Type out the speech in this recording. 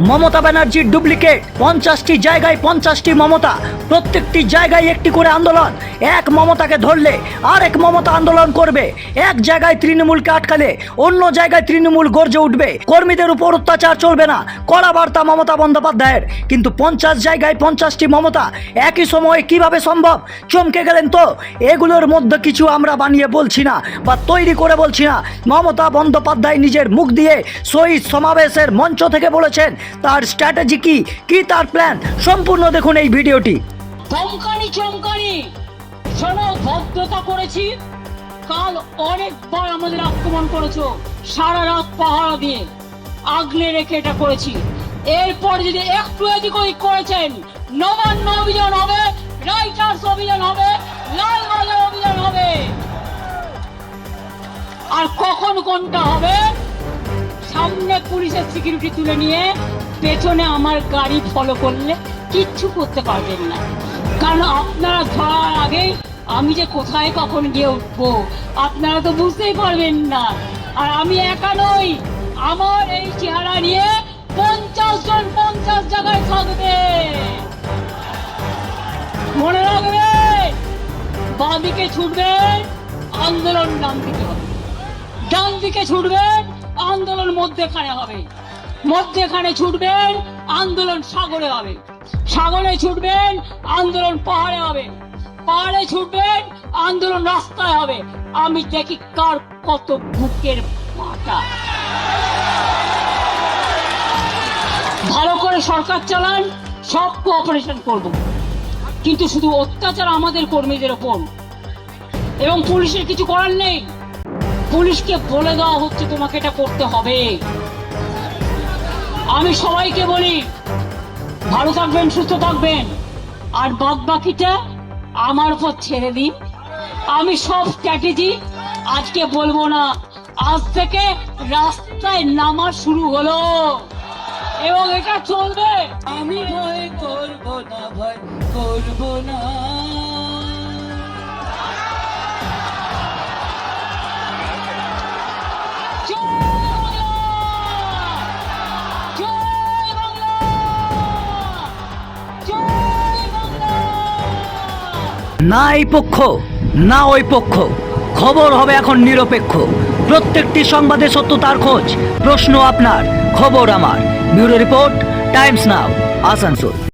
মমতা ব্যানার্জির ডুপ্লিকেট। 50টি জায়গায় 50টি মমতা, প্রত্যেকটি জায়গায় একটি করে আন্দোলন। এক মমতাকে ধরলে আরেক মমতা আন্দোলন করবে। এক জায়গায় তৃণমূলকে আটকালে অন্য জায়গায় তৃণমূল গর্জে উঠবে। কর্মীদের উপর অত্যাচার চলবে না, কড়া বার্তা মমতা বন্দ্যোপাধ্যায়ের। কিন্তু 50 জায়গায় 50টি মমতা একই সময়ে কিভাবে সম্ভব? চমকে গেলেন তো? এগুলোর মধ্যে কিছু আমরা বানিয়ে বলছি না বা তৈরি করে বলছি না। মমতা বন্দ্যোপাধ্যায় নিজের মুখ দিয়ে শহীদ সমাবেশের মঞ্চ থেকে বলেছেন। তার স্ট্র্যাটেজি কি তার প্ল্যান, সম্পূর্ণ দেখুন এই ভিডিওটি। চমকানি শোনো, ভদ্রতা করেছি। কাল অনেকবার আমাদের আক্রমণ করেছো, সারা রাত পাহারা দিয়ে আগলে রেখে এটা করেছি। এরপর যদি একটু এদিক ওদিক করেছেন, নবান্ন অভিযান হবে, রাইটার্স অভিযান হবে, লালবাজার অভিযান হবে। আর কখন কোনটা হবে? সামনে পুলিশের সিকিউরিটি তুলে নিয়ে পেছনে আমার গাড়ি ফলো করলে কিচ্ছু করতে পারবেন না। কারণ আপনারা ধরার আগেই আমি যে কোথায় কখন গিয়ে উঠবো আপনারা তো বুঝতেই পারবেন না। আর আমি একা নই, আমার এই চেহারা নিয়ে 50 জন 50 জায়গায় থাকবে। মনে রাখবে, বাঁদিকে ছুটবেন, আন্দোলন ডান দিকে হবে। ডান দিকে ছুটবেন, আন্দোলন মধ্যেখানে হবে। মধ্যেখানে ছুটবেন, আন্দোলন সাগরে হবে। সাগরে ছুটবেন, আন্দোলন পাহাড়ে হবে। পাহাড়ে ছুটবেন, আন্দোলন রাস্তায় হবে। আমি দেখি কার কত বুকের পাটা। ভালো করে সরকার চালান, সব কোঅপারেশন করব, কিন্তু শুধু অত্যাচার আমাদের কর্মীদের ওপর এবং পুলিশের কিছু করার নেই। পুলিশকে বলে দেওয়া হচ্ছে তোমাকে এটা করতে হবে। আমি সবাইকে বলি, ভালো থাকবেন, সুস্থ থাকবেন, আর বাদ বাকিটা আমার উপর ছেড়ে দিন। আমি সব স্ট্র্যাটেজি আজকে বলবো না, আজ থেকে রাস্তায় নামা শুরু হলো এবং এটা চলবে। আমি ভয় করব না, ভয় করব না। না এই পক্ষ না ওই পক্ষ, খবর হবে এখন নিরপেক্ষ। প্রত্যেকটি সংবাদে সত্যতার খোঁজ, প্রশ্ন আপনার, খবর আমার। ব্যুরো রিপোর্ট, টাইমস নাও, আসানসোল।